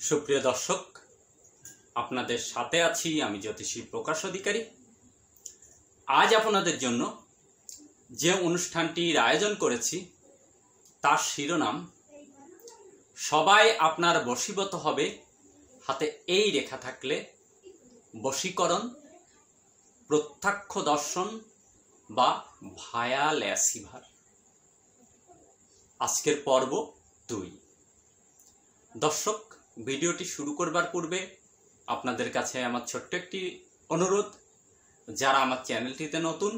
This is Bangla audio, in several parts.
সুপ্রিয় দর্শক, আপনাদের সাথে আছি আমি জ্যোতিষী প্রকাশ অধিকারী। আজ আপনাদের জন্য যে অনুষ্ঠানটির আয়োজন করেছি তার শিরোনাম সবাই আপনার বশীভূত হবে হাতে এই রেখা থাকলে, বশীকরণ, প্রত্যক্ষ দর্শন বা ভায়া ল্যাসিভার। আজকের পর্ব 2। দর্শক, ভিডিওটি শুরু করবার পূর্বে আপনাদের কাছে আমার ছোট্ট একটি অনুরোধ, যারা আমার চ্যানেলটিতে নতুন,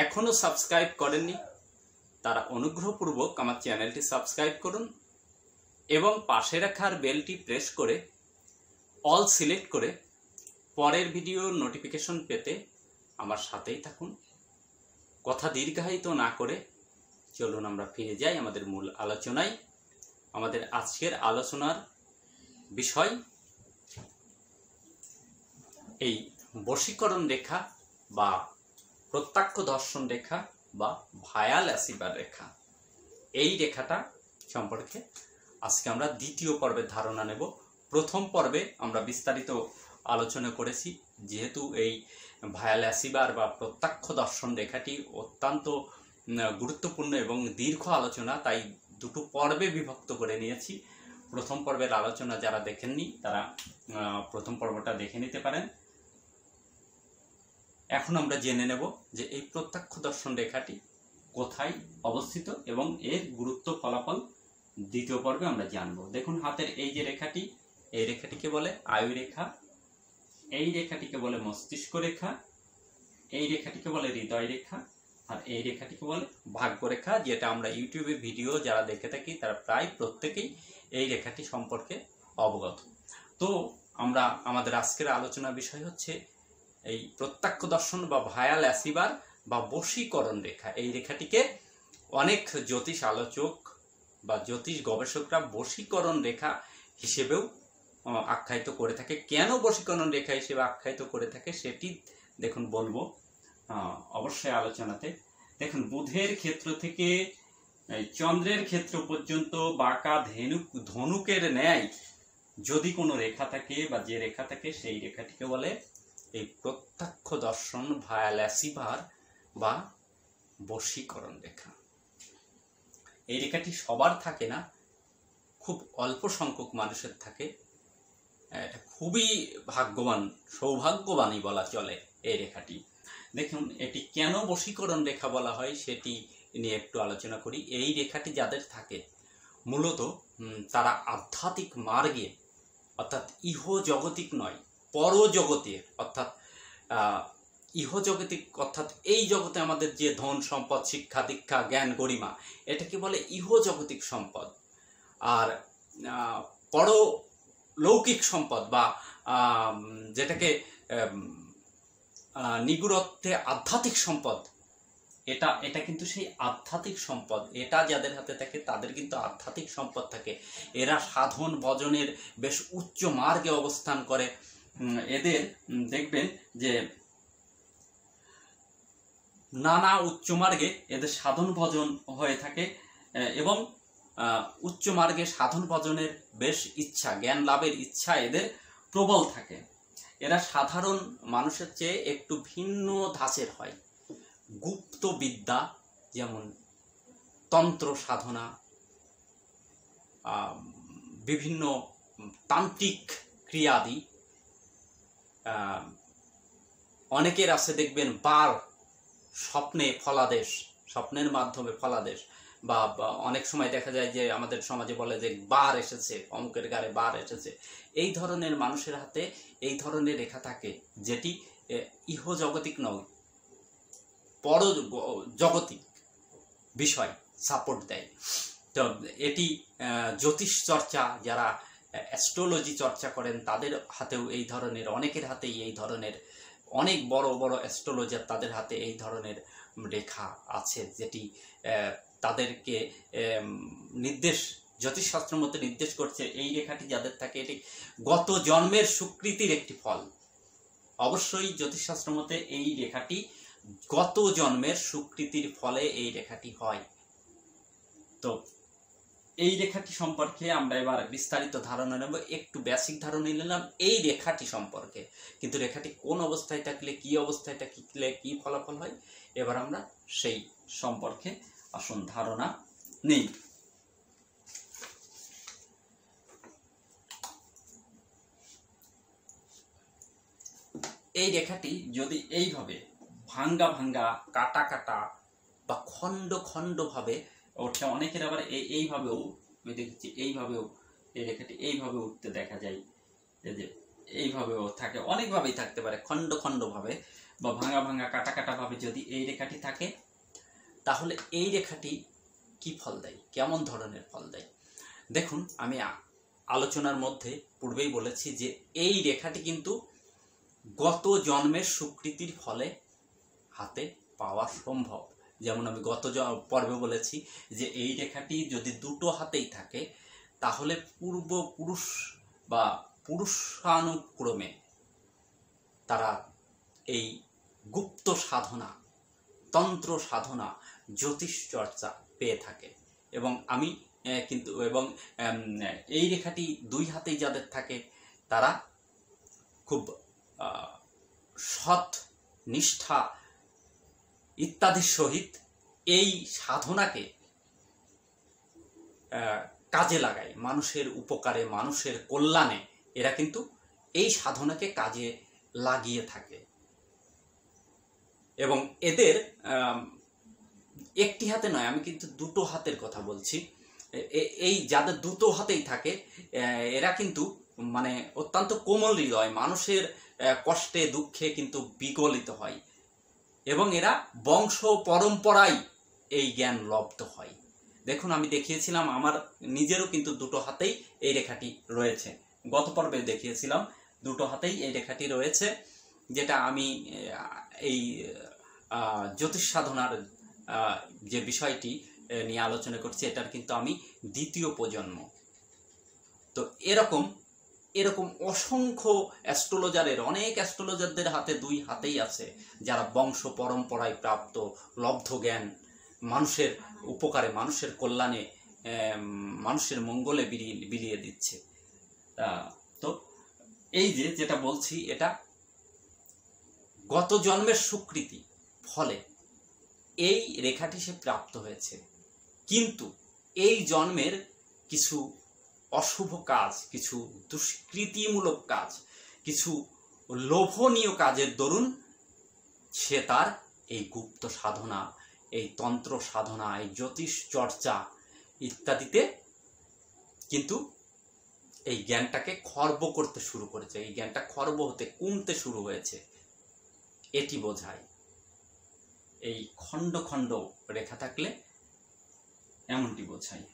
এখনো সাবস্ক্রাইব করেননি, তারা অনুগ্রহপূর্বক আমার চ্যানেলটি সাবস্ক্রাইব করুন এবং পাশে রাখার বেলটি প্রেস করে অল সিলেক্ট করে পরের ভিডিওর নোটিফিকেশন পেতে আমার সাথেই থাকুন। কথা দীর্ঘায়িত না করে চলুন আমরা ফিরে যাই আমাদের মূল আলোচনায়। আমাদের আজকের আলোচনার বিষয় এই বশীকরণ রেখা বা প্রত্যক্ষ দর্শন রেখা বা ভায়া ল্যাসিভার রেখা। এই রেখাটা সম্পর্কে আজকে আমরা দ্বিতীয় পর্বের ধারণা নেব। প্রথম পর্বে আমরা বিস্তারিত আলোচনা করেছি, যেহেতু এই ভায়া ল্যাসিভার বা প্রত্যক্ষ দর্শন রেখাটি অত্যন্ত গুরুত্বপূর্ণ এবং দীর্ঘ আলোচনা, তাই দুটো পর্বে বিভক্ত করে নিয়েছি। প্রথম পর্বের আলোচনা যারা দেখেননি তারা প্রথম পর্বটা দেখে নিতে পারেন। এখন আমরা জেনে নেব যে এই প্রত্যক্ষ দর্শন রেখাটি কোথায় অবস্থিত এবং এর গুরুত্ব ফলাফল দ্বিতীয় পর্বে আমরা জানব। দেখুন, হাতের এই যে রেখাটি, এই রেখাটিকে বলে আয়ু রেখা, এই রেখাটিকে বলে মস্তিষ্ক রেখা, এই রেখাটিকে বলে হৃদয় রেখা, আর এই রেখাটিকে বলে ভাগ্যরেখা, যেটা আমরা ইউটিউবে ভিডিও যারা দেখে থাকি তারা প্রায় প্রত্যেকেই এই রেখাটি সম্পর্কে অবগত। তো আমরা আমাদের আজকের আলোচনার বিষয় হচ্ছে এই প্রত্যক্ষ দর্শন বা ভায়া ল্যাসিভার বা বশীকরণ রেখা। এই রেখাটিকে অনেক জ্যোতিষ আলোচক বা জ্যোতিষ গবেষকরা বশীকরণ রেখা হিসেবেও আখ্যায়িত করে থাকে। কেন বশীকরণ রেখা হিসেবে আখ্যায়িত করে থাকে সেটি দেখুন বলবো অবশ্যই আলোচনাতে। দেখুন, বুধের ক্ষেত্র থেকে চন্দ্রের ক্ষেত্র পর্যন্ত বাঁকা ধনুকের ন্যায় যদি কোনো রেখা থাকে বা যে রেখা থাকে, সেই রেখাটিকে বলে এই প্রত্যক্ষ দর্শন ভায়া ল্যাসিভার বা বশীকরণ রেখা। এই রেখাটি সবার থাকে না, খুব অল্প সংখ্যক মানুষের থাকে। এটা খুবই ভাগ্যবান, সৌভাগ্যবানই বলা চলে এই রেখাটি। দেখুন, এটি কেন বশীকরণ রেখা বলা হয় সেটি নিয়ে একটু আলোচনা করি। এই রেখাটি যাদের থাকে মূলত তারা আধ্যাত্মিক মার্গে, অর্থাৎ ইহজগতিক নয়, পরজগতের, অর্থাৎ ইহজগতিক অর্থাৎ এই জগতে আমাদের যে ধন সম্পদ, শিক্ষা দীক্ষা, জ্ঞান গরিমা, এটাকে বলে ইহজগতিক সম্পদ। আর পরলৌকিক সম্পদ বা যেটাকে নিগুড় অর্থে আধ্যাত্মিক সম্পদ, এটা কিন্তু সেই আধ্যাত্মিক সম্পদ। এটা যাদের হাতে থাকে তাদের কিন্তু আধ্যাত্মিক সম্পদ থাকে। এরা সাধন ভজনের বেশ উচ্চ মার্গে অবস্থান করে। এদের দেখবেন যে নানা উচ্চ মার্গে এদের সাধন ভজন হয়ে থাকে এবং উচ্চ মার্গে সাধন ভজনের বেশ ইচ্ছা, জ্ঞান লাভের ইচ্ছা এদের প্রবল থাকে। এরা সাধারণ মানুষের চেয়ে একটু ভিন্ন ধাঁচের হয়। গুপ্ত বিদ্যা, যেমন তন্ত্র সাধনা, বিভিন্ন তান্ত্রিক ক্রিয়াদি, অনেকের আছে দেখবেন বার, স্বপ্নে ফলাদেশ, স্বপ্নের মাধ্যমে ফলাদেশ, বা অনেক সময় দেখা যায় যে আমাদের সমাজে বলে যে বার এসেছে, অমুকের গায়ে বার এসেছে। এই ধরনের মানুষের হাতে এই ধরনের রেখা থাকে, যেটি ইহজগতিক নয়, পরজগতিক বিষয় সাপোর্ট দেয়। তো এটি জ্যোতিষ চর্চা, যারা অ্যাস্ট্রোলজি চর্চা করেন তাদের হাতেও এই ধরনের, অনেকের হাতেই এই ধরনের, অনেক বড় বড় অ্যাস্ট্রোলজার তাদের হাতে এই ধরনের রেখা আছে, যেটি তাদেরকে নির্দেশ, জ্যোতিষশাস্ত্রের মধ্যে নির্দেশ করছে এই রেখাটি যাদের থাকে এটি গত জন্মের সুকৃতির একটি ফল। অবশ্যই জ্যোতিষশাস্ত্রের মতে এই রেখাটি গত জন্মের সুকৃতির ফলে এই রেখাটি হয়। তো এই রেখাটি সম্পর্কে আমরা এবার বিস্তারিত ধারণা নেব। একটু বেসিক ধারণা নিলাম এই রেখাটি সম্পর্কে, কিন্তু রেখাটি কোন অবস্থায় থাকলে কি অবস্থায় থাকলে কি ফলাফল হয়, এবার আমরা সেই সম্পর্কে আসুন ধারণা নেই। এই রেখাটি যদি এইভাবে ভাঙ্গা ভাঙ্গা কাটা কাটা বা খণ্ড খণ্ড ভাবে ওঠে, অনেকের আবার এইভাবেও দেখছি, এইভাবেও এই রেখাটি এইভাবে উঠতে দেখা যায়, এই যে এইভাবেও থাকে, অনেকভাবেই থাকতে পারে, খণ্ড খণ্ড ভাবে বা ভাঙ্গা ভাঙ্গা কাটা কাটা ভাবে যদি এই রেখাটি থাকে, তাহলে এই রেখাটি কি ফল দেয়, কেমন ধরনের ফল দেয়। দেখুন, আমি আলোচনার মধ্যে পূর্বেই বলেছি যে এই রেখাটি কিন্তু গত জন্মের সুকৃতির ফলে হাতে পাওয়া সম্ভব। যেমন আমি গত পর্বে বলেছি যে এই রেখাটি যদি দুটো হাতেই থাকে, তাহলে পূর্বপুরুষ বা পুরুষানুক্রমে তারা এই গুপ্ত সাধনা, তন্ত্র সাধনা, জ্যোতিষ চর্চা পেয়ে থাকে। এবং আমি কিন্তু এবং এই রেখাটি দুই হাতেই যাদের থাকে, তারা খুব সৎ, নিষ্ঠা ইত্যাদির সহিত এই সাধনাকে কাজে লাগায়, মানুষের উপকারে, মানুষের কল্যাণে এরা কিন্তু এই সাধনাকে কাজে লাগিয়ে থাকে। এবং এদের একটি হাতে নয়, আমি কিন্তু দুটো হাতের কথা বলছি। এই যাদের দুটো হাতেই থাকে, এরা কিন্তু মানে অত্যন্ত কোমল হৃদয়, মানুষের কষ্টে দুঃখে কিন্তু বিগলিত হয়, এবং এরা বংশ পরম্পরায় এই জ্ঞান লব্ধ হয়। দেখুন, আমি দেখিয়েছিলাম আমার নিজেরও কিন্তু দুটো হাতেই এই রেখাটি রয়েছে, গত পর্বে দেখিয়েছিলাম দুটো হাতেই এই রেখাটি রয়েছে, যেটা আমি এই জ্যোতিষ সাধনার যে বিষয়টি নিয়ে আলোচনা করছি, এটার কিন্তু আমি দ্বিতীয় প্রজন্ম। তো এরকম অসংখ্য অ্যাস্ট্রোলজারের, অনেক অ্যাস্ট্রোলজারদের হাতে দুই হাতেই আছে, যারা বংশ পরম্পরায় প্রাপ্ত লব্ধ জ্ঞান মানুষের উপকারে, মানুষের কল্যাণে, মানুষের মঙ্গলে বিলিয়ে দিচ্ছে। তো এই যেটা বলছি, এটা গত জন্মের সুকৃতি ফলে এই রেখাটি সে প্রাপ্ত হয়েছে, কিন্তু এই জন্মের কিছু অশুভ কাজ, কিছু দুষ্কৃতিমূলক কাজ, কিছু লোভনীয় কাজের দরুন সে তার এই গুপ্ত সাধনা, এই তন্ত্র সাধনা, এই জ্যোতিষ চর্চা ইত্যাদিতে কিন্তু এই জ্ঞানটাকে খর্ব করতে শুরু করেছে, এই জ্ঞানটা খর্ব হতে, কমতে শুরু হয়েছে, এটি বোঝায়। এই খণ্ড খণ্ড রেখা থাকলে এমনটি বোঝায়।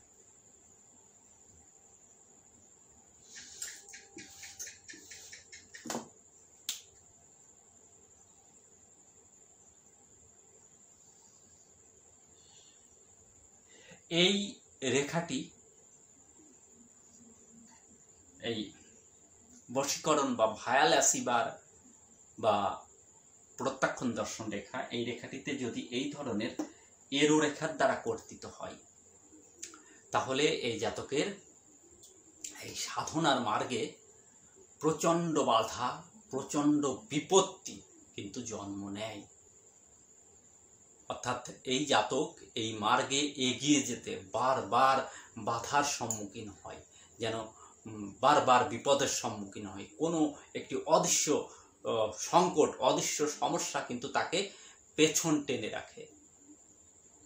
এই রেখাটি, এই বশীকরণ বা ভায়াল অ্যাসিবার বা প্রত্যাখ্যান দর্শন রেখা, এই রেখাটিতে যদি এই ধরনের এরো রেখার দ্বারা কর্তিত হয়, তাহলে এই জাতকের এই সাধনার মার্গে প্রচণ্ড বাধা, প্রচণ্ড বিপত্তি কিন্তু জন্ম নেয়। অর্থাৎ এই জাতক এই মার্গে এগিয়ে যেতে বারবার বাধার সম্মুখীন হয়, যেন বারবার বিপদের সম্মুখীন হয়। কোনো একটি অদৃশ্য সংকট, অদৃশ্য সমস্যা কিন্তু তাকে পেছন টেনে রাখে।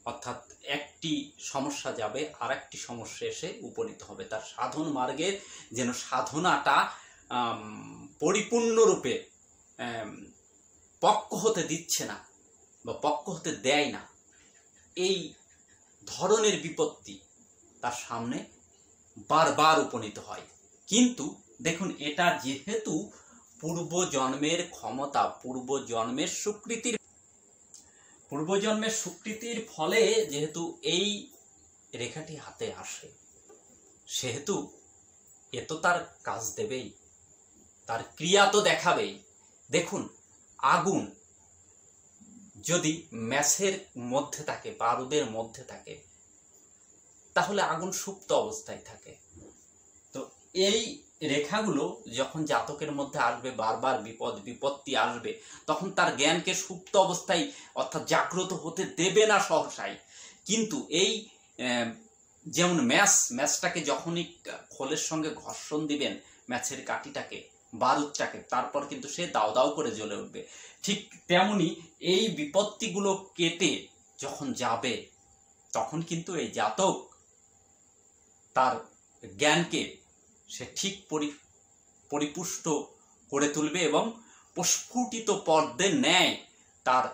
অর্থাৎ একটি সমস্যা যাবে, আর একটি সমস্যা এসে উপনীত হবে। তার সাধন মার্গে যেন সাধনাটা পরিপূর্ণরূপে পক্ক হতে দিচ্ছে না বা পক্ক হতে দেয় না, এই ধরনের বিপত্তি তার সামনে বারবার উপনীত হয়। কিন্তু দেখুন, এটা যেহেতু পূর্বজন্মের ক্ষমতা, পূর্বজন্মের সুকৃতির ফলে যেহেতু এই রেখাটি হাতে আসে, সেহেতু এ তো তার কাজ দেবেই, তার ক্রিয়া তো দেখাবেই। দেখুন, আগুন যদি ম্যাচের মধ্যে থাকে, বারুদের মধ্যে থাকে, তাহলে আগুন সুপ্ত অবস্থায় থাকে। তো এই রেখাগুলো যখন জাতকের মধ্যে আসবে, বারবার বিপদ বিপত্তি আসবে, তখন তার জ্ঞানকে সুপ্ত অবস্থায় অর্থাৎ জাগ্রত হতে দেবে না সহসাই। কিন্তু এই যেমন ম্যাচটাকে যখনই খোলের সঙ্গে ঘর্ষণ দিবেন, ম্যাচের কাঠিটাকে, বারুদটাকে, তারপর কিন্তু সে দাও দাও করে জ্বলে উঠবে। ঠিক তেমনি এই বিপত্তিগুলো কেটে যখন যাবে, তখন কিন্তু এই জাতক তার জ্ঞানকে সে ঠিক পরিপুষ্ট করে তুলবে এবং প্রস্ফুটিত পদ্মের ন্যায় তার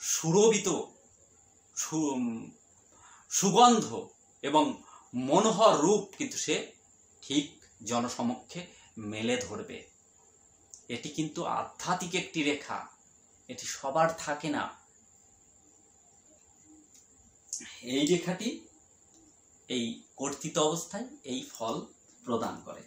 সুরভিত সুগন্ধ এবং মনোহর রূপ কিন্তু সে ঠিক জনসমক্ষে মেলে ধরবে। এটি কিন্তু আধ্যাত্মিক একটি রেখা, এটি সবার থাকে না। এই রেখাটি এই কর্তৃত অবস্থায় এই ফল প্রদান করে।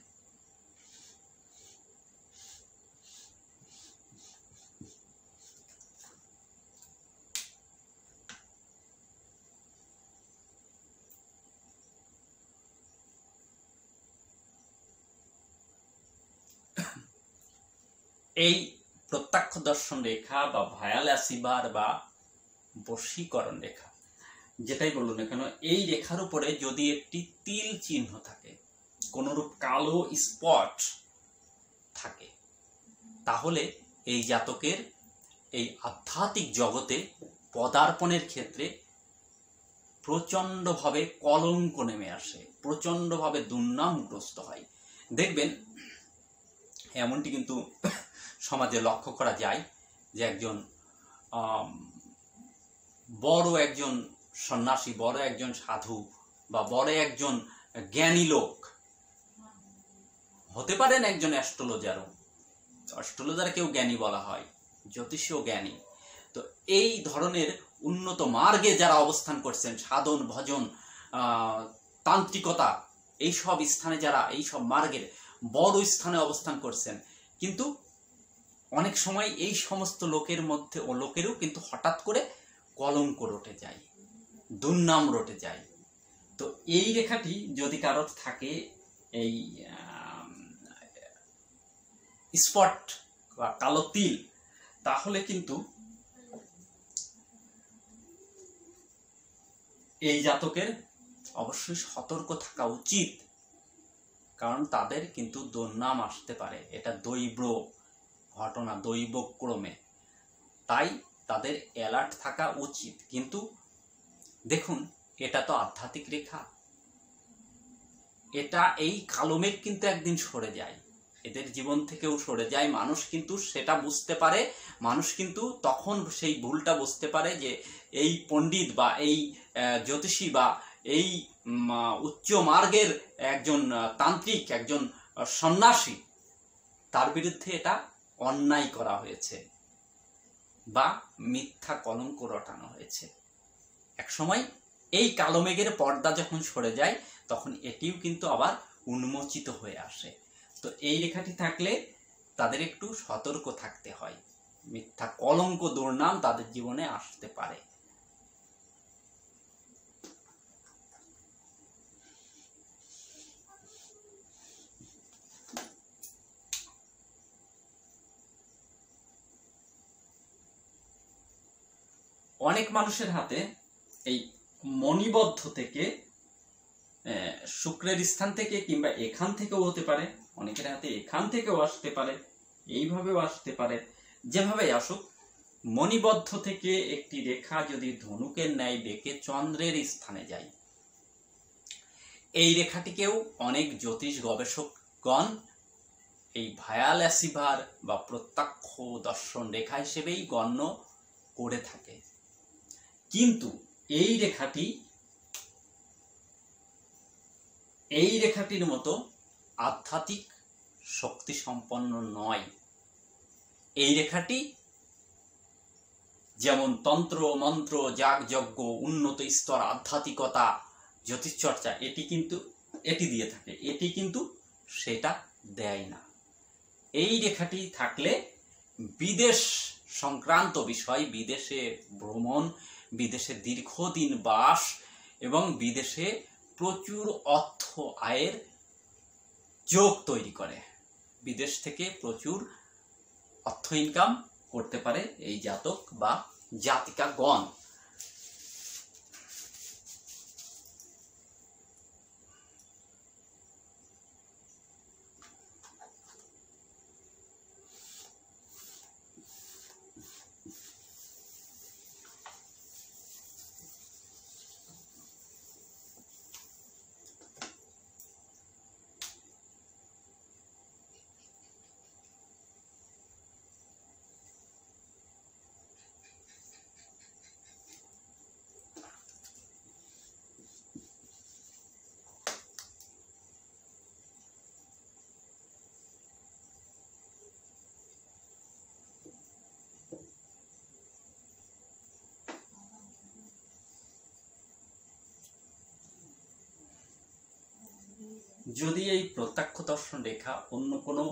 এই প্রত্যক্ষ দর্শন রেখা বা ভায়ালাসিবার বা বশীকরণ রেখা, যেটাই বলুন না কেন, এই রেখার উপরে যদি একটি তিল চিহ্ন থাকে, কোনরূপ কালো স্পট থাকে, তাহলে এই জাতকের এই আধ্যাত্মিক জগতে পদার্পণের ক্ষেত্রে প্রচণ্ডভাবে কলঙ্ক নেমে আসে, প্রচণ্ডভাবে দুর্নামগ্রস্ত হয়। দেখবেন এমনটি কিন্তু সমাজে লক্ষ্য করা যায় যে একজন বড় একজন সন্ন্যাসী, বড় একজন সাধু বা বড় একজন জ্ঞানী লোক হতে পারেন, একজন অ্যাস্ট্রোলজারকেও জ্ঞানী বলা হয়, জ্যোতিষীয় জ্ঞানী। তো এই ধরনের উন্নত মার্গে যারা অবস্থান করছেন, সাধন ভজন তান্ত্রিকতা এইসব স্থানে যারা এইসব মার্গের বড় স্থানে অবস্থান করছেন, কিন্তু অনেক সময় এই সমস্ত লোকেরও কিন্তু হঠাৎ করে কলঙ্ক রটে যায়, দুর্নাম রটে যায়। তো এই রেখাটি যদি কারোর থাকে, এই স্পট বা কালো তিল, তাহলে কিন্তু এই জাতকের অবশ্যই সতর্ক থাকা উচিত, কারণ তাদের কিন্তু দুর্নাম আসতে পারে। এটা দৈব ঘটনা, দৈবক্রমে, তাই তাদের অ্যালার্ট থাকা উচিত। কিন্তু দেখুন, এটা তো আধ্যাত্মিক রেখা, এটা এই কালো মেঘ কিন্তু একদিন সরে যায়, এদের জীবন থেকেও সরে যায়। মানুষ কিন্তু সেটা বুঝতে পারে, মানুষ কিন্তু তখন সেই ভুলটা বুঝতে পারে যে এই পণ্ডিত বা এই জ্যোতিষী বা এই উচ্চ মার্গের একজন তান্ত্রিক, একজন সন্ন্যাসী, তার বিরুদ্ধে এটা অন্যায় করা হয়েছে বা মিথ্যা কলঙ্ক রটানো হয়েছে। একসময় এই কালো মেঘের পর্দা যখন সরে যায়, তখন এটিও কিন্তু আবার উন্মোচিত হয়ে আসে। তো এই রেখাটি থাকলে তাদের একটু সতর্ক থাকতে হয়, মিথ্যা কলঙ্ক দুর্নাম তাদের জীবনে আসতে পারে। অনেক মানুষের হাতে এই মণিবদ্ধ থেকে, শুক্রের স্থান থেকে কিংবা এখান থেকেও হতে পারে, অনেকের হাতে এখান থেকেও আসতে পারে, এইভাবেও আসতে পারে, যেভাবে আসুক, মণিবদ্ধ থেকে একটি রেখা যদি ধনুকের ন্যায় বেঁকে চন্দ্রের স্থানে যায়, এই রেখাটিকেও অনেক জ্যোতিষ গবেষকগণ এই ভায়ালাসিভার বা প্রত্যক্ষ দর্শন রেখা হিসেবেই গণ্য করে থাকে। কিন্তু এই রেখাটির মতো আধ্যাত্মিক শক্তি সম্পন্ন নয়। এই রেখাটি যেমন তন্ত্র মন্ত্র, যাগযজ্ঞ, উন্নত স্তর আধ্যাত্মিকতা, জ্যোতিষচর্চা, এটি দিয়ে থাকে, এটি কিন্তু সেটা দেয় না। এই রেখাটি থাকলে বিদেশ সংক্রান্ত বিষয়, বিদেশে ভ্রমণ, বিদেশে দীর্ঘদিন বাস এবং বিদেশে প্রচুর অর্থ আয়ের যোগ তৈরি করে, বিদেশ থেকে প্রচুর অর্থ ইনকাম করতে পারে এই জাতক বা জাতিকাগণ। যদি এই প্রত্যক্ষ দর্শন রেখা অন্য কোনো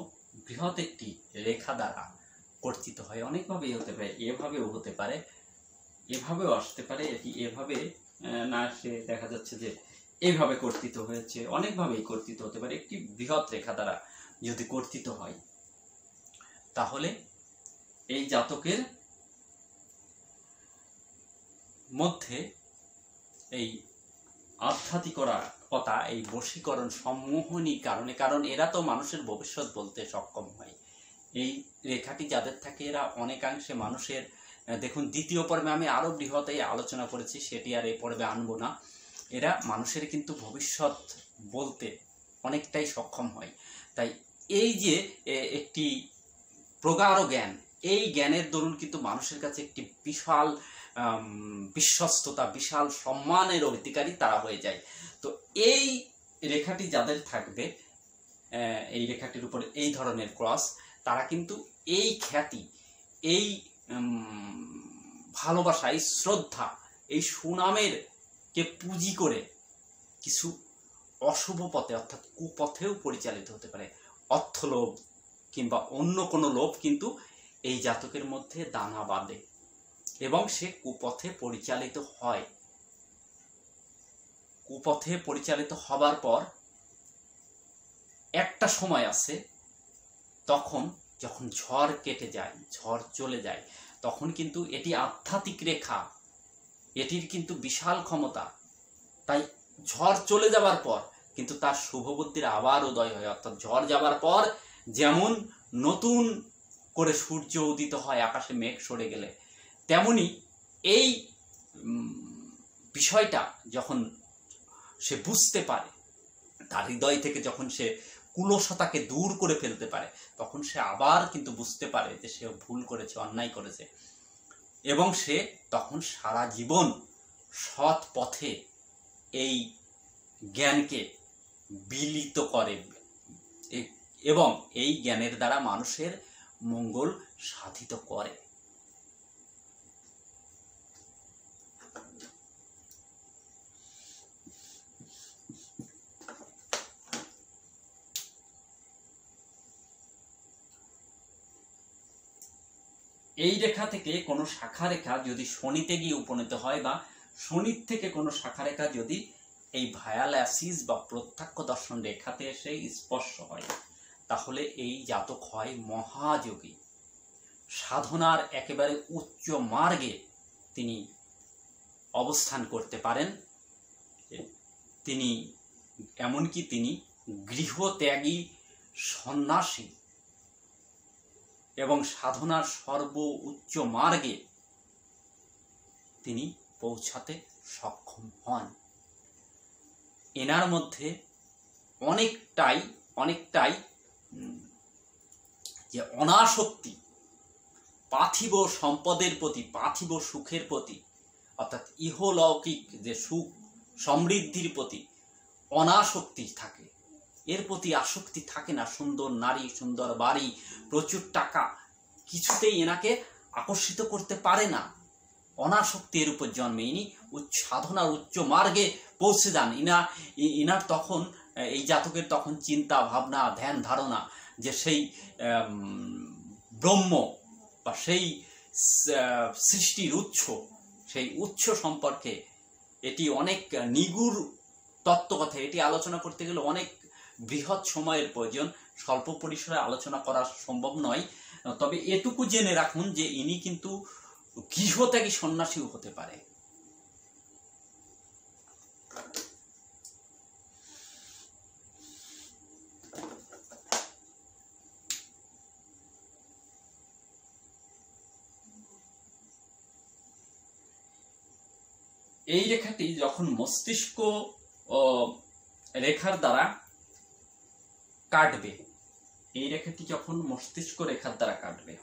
বৃহৎ একটি রেখা দ্বারা কর্তৃত হয়, অনেকভাবেই হতে পারে, এভাবেও হতে পারে, এভাবেও আসতে পারে, এটি এভাবে না আসে, দেখা যাচ্ছে যে এইভাবে কর্তৃত হয়েছে, অনেকভাবেই কর্তৃত হতে পারে। একটি বৃহৎ রেখা দ্বারা যদি কর্তৃত হয়, তাহলে এই জাতকের মধ্যে এই আধ্যাত্মিকতা, এই বশীকরণ সম্মোহনীর কারণে, কারণ এরা তো মানুষের ভবিষ্যৎ বলতে সক্ষম হয়। এই রেখাটি যাদের থাকে এরা অনেকাংশে মানুষের, দেখুন দ্বিতীয় পর্বে আমি আরো বৃহৎ আলোচনা করেছি, সেটি আর এই পর্বে আনবো না। এরা মানুষের কিন্তু ভবিষ্যৎ বলতে অনেকটাই সক্ষম হয়। তাই এই যে একটি প্রগাঢ় জ্ঞান, এই জ্ঞানের দরুন কিন্তু মানুষের কাছে একটি বিশাল বিশ্বস্ততা, বিশাল সম্মানের অধিকারী তারা হয়ে যায়। তো এই রেখাটি যাদের থাকবে, এই রেখাটির উপরে এই ধরনের ক্রস, তারা কিন্তু এই খ্যাতি, এই ভালোবাসা, এই শ্রদ্ধা, এই সুনামের কে পুঁজি করে কিছু অশুভ পথে অর্থাৎ কুপথেও পরিচালিত হতে পারে। অর্থলোভ কিংবা অন্য কোনো লোভ কিন্তু এই জাতকের মধ্যে দানা বাঁধে এবং সে কুপথে পরিচালিত হয়। কুপথে পরিচালিত হবার পর একটা সময় আছে, তখন যখন ঝড় কেটে যায়, ঝড় চলে যায়, তখন কিন্তু এটি আধ্যাত্মিক রেখা, এটির কিন্তু বিশাল ক্ষমতা। তাই ঝড় চলে যাবার পর কিন্তু তার শুভবুদ্ধির আবার উদয় হয়। অর্থাৎ ঝড় যাবার পর যেমন নতুন করে সূর্য উদিত হয় আকাশে মেঘ সরে গেলে, তেমনি এই বিষয়টা যখন সে বুঝতে পারে, তার হৃদয় থেকে যখন সে কুলসতাকে দূর করে ফেলতে পারে, তখন সে আবার কিন্তু বুঝতে পারে যে সে ভুল করেছে, অন্যায় করেছে, এবং সে তখন সারা জীবন সৎ পথে এই জ্ঞানকে বিলিত করে এবং এই জ্ঞানের দ্বারা মানুষের মঙ্গল সাধিত করে। এই রেখা থেকে কোনো শাখা রেখা যদি শনিতে গিয়ে উপনীত হয় বা শনির থেকে কোনো শাখা রেখা যদি এই ভায়াল অ্যাসিস বা প্রত্যক্ষ দর্শন রেখাতে এসে স্পর্শ হয়, তাহলে এই জাতক হয় মহাযোগী, সাধনার একেবারে উচ্চ মার্গে তিনি অবস্থান করতে পারেন। তিনি এমনকি তিনি গৃহত্যাগী সন্ন্যাসী এবং সাধনার সর্ব উচ্চ মার্গে তিনি পৌঁছাতে সক্ষম হন। এনার মধ্যে অনেকটাই যে অনাসক্তি, পার্থিব সম্পদের প্রতি, পার্থিব সুখের প্রতি, অর্থাৎ ইহলৌকিক যে সুখ সমৃদ্ধির প্রতি অনাসক্তি থাকে, এর প্রতি আসক্তি থাকে না। সুন্দর নারী, সুন্দর বাড়ি, প্রচুর টাকা কিছুতেই এনাকে আকর্ষিত করতে পারে না। অনাসক্তি এর উপর জন্মে ইনি সাধনার উচ্চ মার্গে পৌঁছে যান। ইনার তখন, এই জাতকের তখন চিন্তা ভাবনা, ধ্যান ধারণা যে সেই ব্রহ্ম বা সেই সৃষ্টির উৎস, সেই উৎস সম্পর্কে এটি অনেক নিগুড় তত্ত্বকথা, এটি আলোচনা করতে গেলে অনেক বৃহৎ সময়ের প্রয়োজন, স্বল্প পরিসরে আলোচনা করা সম্ভব নয়। তবে এটুকু জেনে রাখুন যে ইনি কিন্তু গৃহত্যাগী সন্ন্যাসীও হতে পারে। এই রেখাটি যখন মস্তিষ্ক রেখার দ্বারা কাটবে, এই রেখাটি যখন মস্তিষ্ক রেখার দ্বারা কাটবে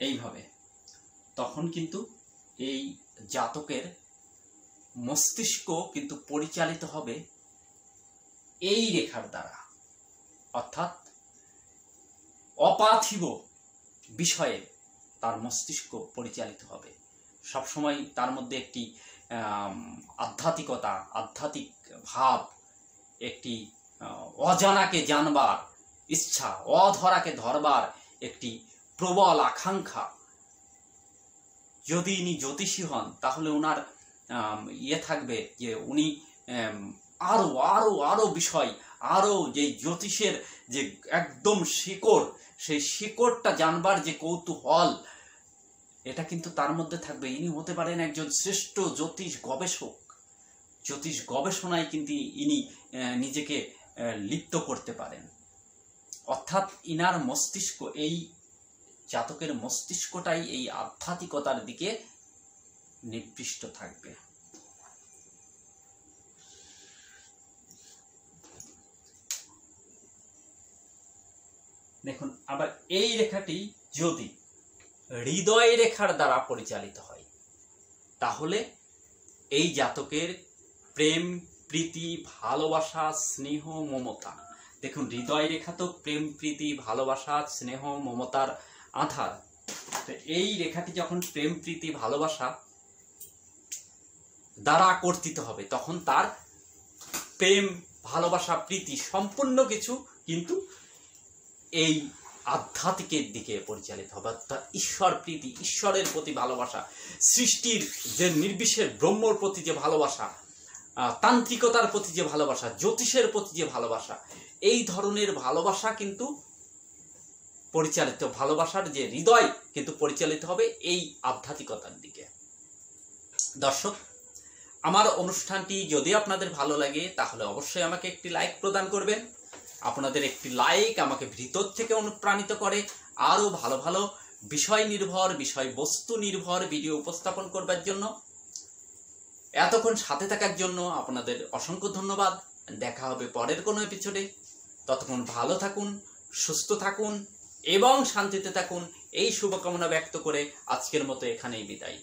এইভাবে, তখন কিন্তু এই জাতকের মস্তিষ্ক কিন্তু পরিচালিত হবে এই রেখার দ্বারা, অর্থাৎ অপার্থিব বিষয়ে তার মস্তিষ্ক পরিচালিত হবে। সবসময় তার মধ্যে একটি আধ্যাত্মিকতা, আধ্যাত্মিক ভাব, একটি অজানাকে জানবার ইচ্ছা, অধরাকে ধরবার একটি প্রবল আকাঙ্ক্ষা। যদি ইনি জ্যোতিষী হন তাহলে ওনার থাকবে যে উনি আরো আরো আরো বিষয়, আরো যে জ্যোতিষের যে একদম শিকড়, সেই শিকড়টা জানবার যে কৌতূহল, এটা কিন্তু তার মধ্যে থাকবে। ইনি হতে পারেন একজন শ্রেষ্ঠ জ্যোতিষ গবেষক। জ্যোতিষ গবেষণায় কিন্তু ইনি নিজেকে লিপ্ত করতে পারেন। অর্থাৎ ইনার মস্তিষ্ক, এই জাতকের মস্তিষ্কটাই এই আধ্যাত্মিকতার দিকে নির্দিষ্ট থাকবে। দেখুন, আবার এই রেখাটি যদি হৃদয় রেখার দ্বারা পরিচালিত হয় তাহলে এই জাতকের প্রেম, প্রীতি, ভালোবাসা, স্নেহ, মমতা। দেখুন, হৃদয় রেখা তো প্রেম, প্রীতি, ভালোবাসা, স্নেহ, মমতার আধার। তো এই রেখাটি যখন প্রেম, প্রীতি, ভালোবাসা দ্বারা কর্তিত হবে, তখন তার প্রেম, ভালোবাসা, প্রীতি সম্পূর্ণ কিছু কিন্তু এই আধ্যাত্মিকের দিকে পরিচালিত হবে। অর্থাৎ ঈশ্বর প্রীতি, ঈশ্বরের প্রতি ভালোবাসা, সৃষ্টির যে নির্বিশেষ ব্রহ্মর প্রতি যে ভালোবাসা, তান্ত্রিকতার প্রতি যে ভালোবাসা, জ্যোতিষের প্রতি যে ভালোবাসা, এই ধরনের ভালোবাসা কিন্তু পরিচালিত, ভালোবাসার যে হৃদয় কিন্তু পরিচালিত হবে এই আধ্যাত্মিকতার দিকে। দর্শক, আমার অনুষ্ঠানটি যদি আপনাদের ভালো লাগে তাহলে অবশ্যই আমাকে একটি লাইক প্রদান করবেন। আপনাদের একটি লাইক আমাকে ভিতর থেকে অনুপ্রাণিত করে আরো ভালো ভালো বিষয় নির্ভর, বিষয়বস্তু নির্ভর ভিডিও উপস্থাপন করবার জন্য। এতক্ষণ সাথে থাকার জন্য আপনাদের অসংখ্য ধন্যবাদ। দেখা হবে পরের কোনো এপিসোডে। ততক্ষণ ভালো থাকুন, সুস্থ থাকুন এবং শান্তিতে থাকুন, এই শুভকামনা ব্যক্ত করে আজকের মতো এখানেই বিদায়।